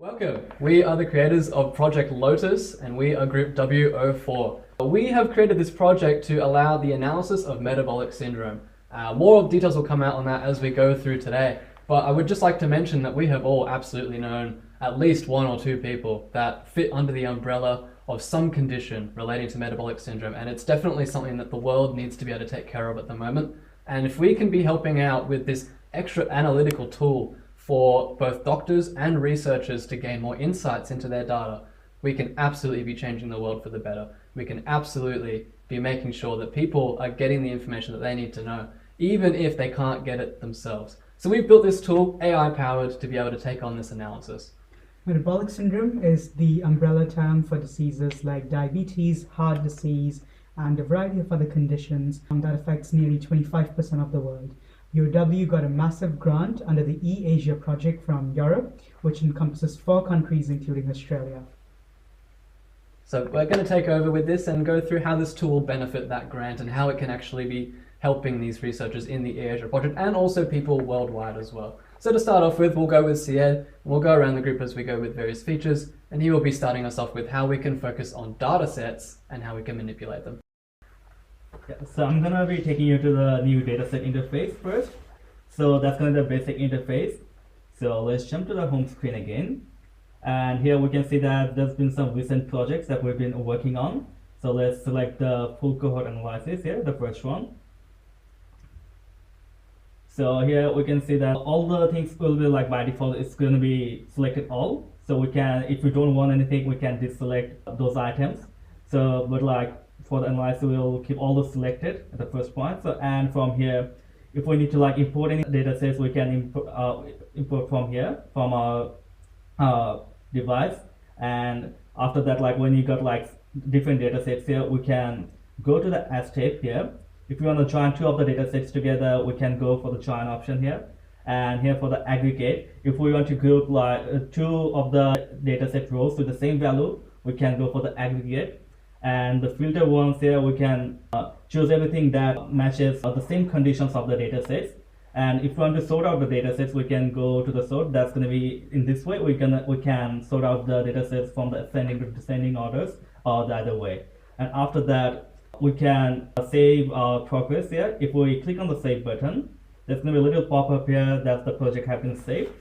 Welcome! We are the creators of Project Lotus and we are group W04. We have created this project to allow the analysis of metabolic syndrome. More details will come out on that as we go through today, but I would just like to mention that we have all absolutely known at least one or two people that fit under the umbrella of some condition relating to metabolic syndrome, and it's definitely something that the world needs to be able to take care of at the moment. And if we can be helping out with this extra analytical tool for both doctors and researchers to gain more insights into their data, we can absolutely be changing the world for the better. We can absolutely be making sure that people are getting the information that they need to know, even if they can't get it themselves. So we've built this tool, AI powered, to be able to take on this analysis. Metabolic syndrome is the umbrella term for diseases like diabetes, heart disease, and a variety of other conditions that affects nearly 25% of the world. UW got a massive grant under the E-Asia project from Europe, which encompasses 4 countries, including Australia. So we're going to take over with this and go through how this tool will benefit that grant and how it can actually be helping these researchers in the E-Asia project and also people worldwide as well. So to start off with, we'll go with Syed, and we'll go around the group as we go with various features, and he will be starting us off with how we can focus on data sets and how we can manipulate them. Yeah, so I'm going to be taking you to the new dataset interface first. So that's going to be the basic interface. So let's jump to the home screen again. And here we can see that there's been some recent projects that we've been working on. So let's select the full cohort analysis here, the first one. So here we can see that all the things will be like by default, it's going to be selected all. So we can, if we don't want anything, we can deselect those items. So, but like for the analysis, we'll keep all those selected at the first point. So, and from here, if we need to like import any data sets, we can import from here, from our device. And after that, like when you got like different data sets here, we can go to the escape here. If you want to join 2 of the data sets together, we can go for the join option here. And here for the aggregate, if we want to group like 2 of the data set rows with the same value, we can go for the aggregate. And the filter ones here, we can choose everything that matches the same conditions of the data sets. And if we want to sort out the data sets, we can go to the sort. That's going to be in this way. We can sort out the data sets from the ascending to descending orders or the other way. And after that, we can save our progress here. If we click on the save button, there's going to be a little pop-up here that the project has been saved.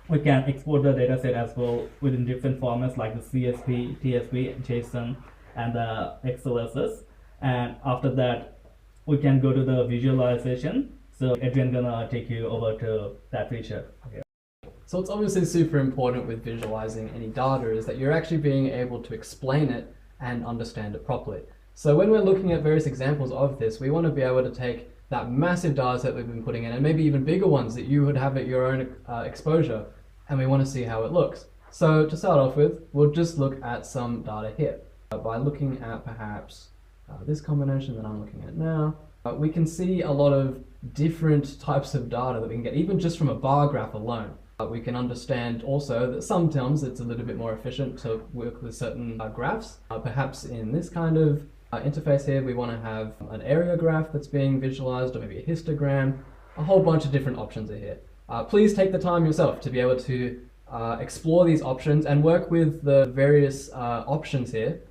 We can export the data set as well within different formats like the CSV, TSV, JSON, and the XLSS. And after that, we can go to the visualization. So Adrian's gonna take you over to that feature. Okay. So it's obviously super important with visualizing any data is that you're actually being able to explain it and understand it properly. So when we're looking at various examples of this, we want to be able to take that massive data set we've been putting in, and maybe even bigger ones that you would have at your own exposure, and we want to see how it looks. So to start off with, we'll just look at some data here. By looking at perhaps this combination that I'm looking at now, we can see a lot of different types of data that we can get, even just from a bar graph alone. We can understand also that sometimes it's a little bit more efficient to work with certain graphs. Perhaps in this kind of interface here, we want to have an area graph that's being visualized, or maybe a histogram. A whole bunch of different options are here. Please take the time yourself to be able to explore these options and work with the various options here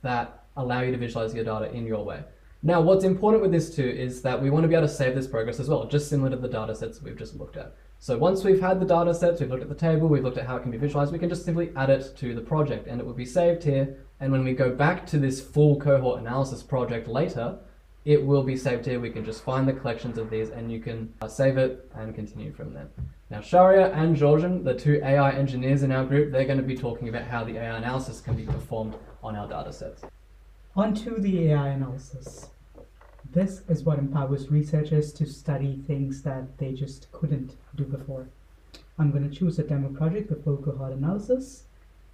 that allow you to visualize your data in your way. Now, what's important with this too is that we want to be able to save this progress as well, just similar to the data sets we've just looked at. So once we've had the data sets, we've looked at the table, we've looked at how it can be visualized, we can just simply add it to the project and it will be saved here. And when we go back to this full cohort analysis project later, it will be saved here. We can just find the collections of these and you can save it and continue from there. Now, Sharia and Georgian, the 2 AI engineers in our group, they're going to be talking about how the AI analysis can be performed on our data sets. On to the AI analysis. This is what empowers researchers to study things that they just couldn't do before. I'm going to choose a demo project, the full cohort analysis,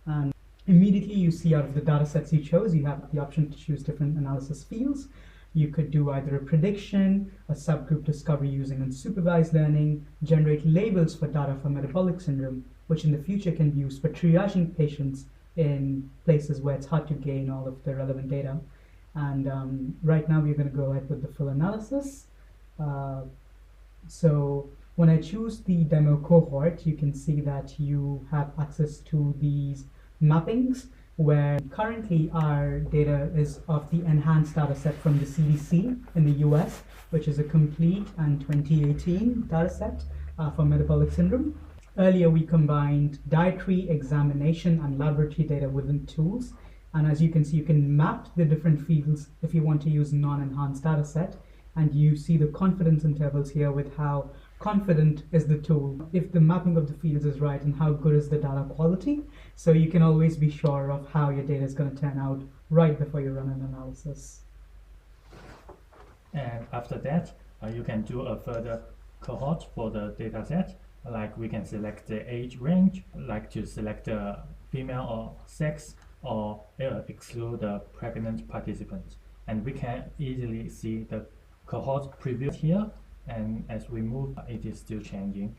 and immediately you see out of the data sets you chose, you have the option to choose different analysis fields. You could do either a prediction, a subgroup discovery using unsupervised learning, generate labels for data for metabolic syndrome, which in the future can be used for triaging patients in places where it's hard to gain all of the relevant data. And right now we're going to go ahead with the full analysis. So When I choose the demo cohort, you can see that you have access to these mappings, where currently our data is of the enhanced data set from the CDC in the US, which is a complete and 2018 data set for metabolic syndrome. Earlier, we combined dietary, examination, and laboratory data within tools. And as you can see, you can map the different fields if you want to use non-enhanced data set. And you see the confidence intervals here with how confident is the tool, if the mapping of the fields is right, and how good is the data quality. So you can always be sure of how your data is going to turn out right before you run an analysis. And after that, you can do a further cohort for the data set. Like we can select the age range, like to select the female or sex, or exclude the pregnant participants. And we can easily see the cohort preview here, and as we move, it is still changing.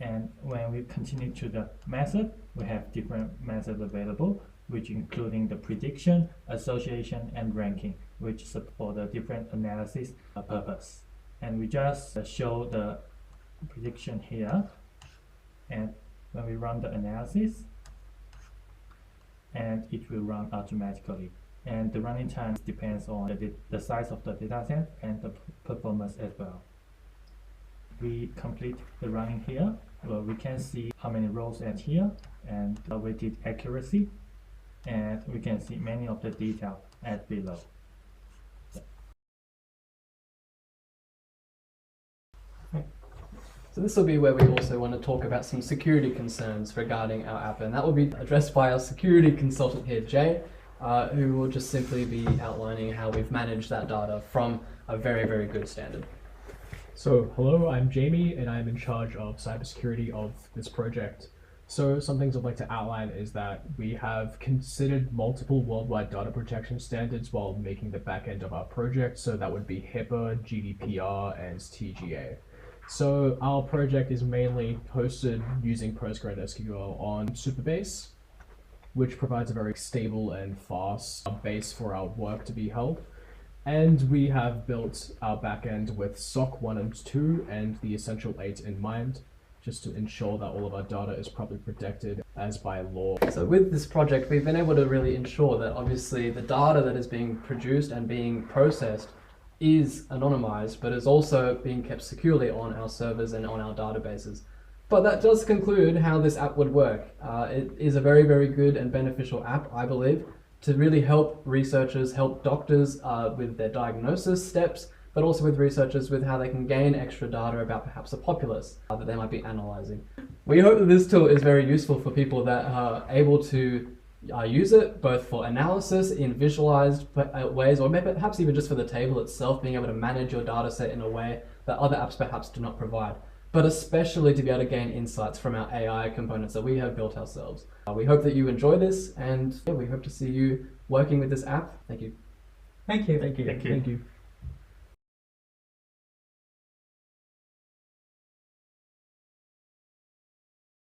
And when we continue to the method, we have different methods available, which including the prediction, association, and ranking, which support the different analysis purpose. And we just show the prediction here, and when we run the analysis, and it will run automatically. And the running time depends on the size of the dataset and the performance as well. We complete the running here. Well, we can see how many rows at here and the weighted accuracy, and we can see many of the detail at below. So this will be where we also want to talk about some security concerns regarding our app, and that will be addressed by our security consultant here, Jay, who will just simply be outlining how we've managed that data from a very, very good standard. So hello, I'm Jamie, and I'm in charge of cybersecurity of this project. So some things I'd like to outline is that we have considered multiple worldwide data protection standards while making the back end of our project. So that would be HIPAA, GDPR, and TGA. So our project is mainly hosted using PostgreSQL on Supabase, which provides a very stable and fast base for our work to be held. And we have built our backend with SOC 1 and 2 and the Essential 8 in mind, just to ensure that all of our data is properly protected as by law. So with this project, we've been able to really ensure that obviously the data that is being produced and being processed is anonymized, but is also being kept securely on our servers and on our databases. But that does conclude how this app would work. It is a very, very good and beneficial app, I believe, to really help researchers, help doctors with their diagnosis steps, but also with researchers with how they can gain extra data about perhaps a populace that they might be analyzing. We hope that this tool is very useful for people that are able to use it both for analysis in visualized ways, or maybe perhaps even just for the table itself, being able to manage your data set in a way that other apps perhaps do not provide, but especially to be able to gain insights from our AI components that we have built ourselves. We hope that you enjoy this, and we hope to see you working with this app. Thank you. Thank you. Thank you. Thank you. Thank you.